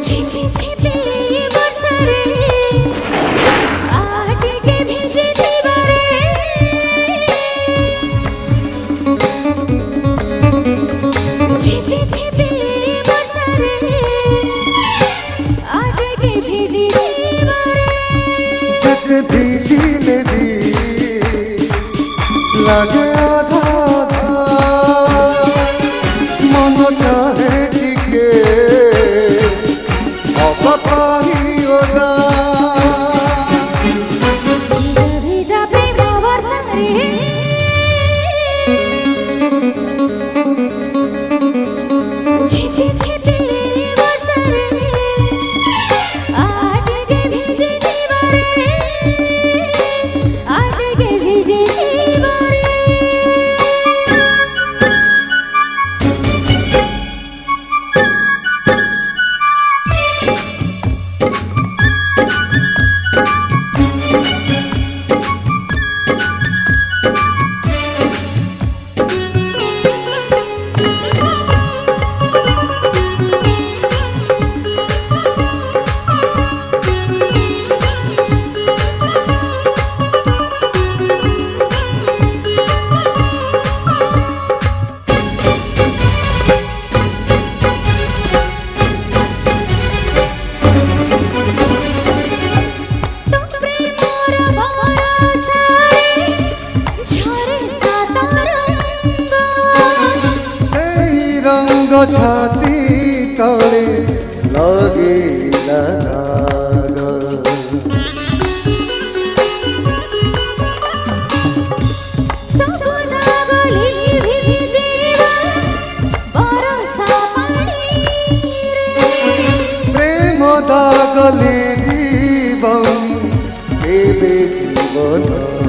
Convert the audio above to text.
ঝিপি ঝিপি বর্ষারে আটিকে ভিজে দিবারে ঝিপি ঝিপি বর্ষারে আটিকে ভিজে দিবারে যেতে ভিজিলে দি লাগে আধা আধা মন চাহে টিকে অপাপাহিও না ভিজা প্রেম বর্ষারে ঝিপি ঝিপি বর্ষারে আটিকে ভিজে দিবারে আটিকে ভিজে দিবারে छाती तले लगिला दाग प्रेम दागले जीवन केबे जीवन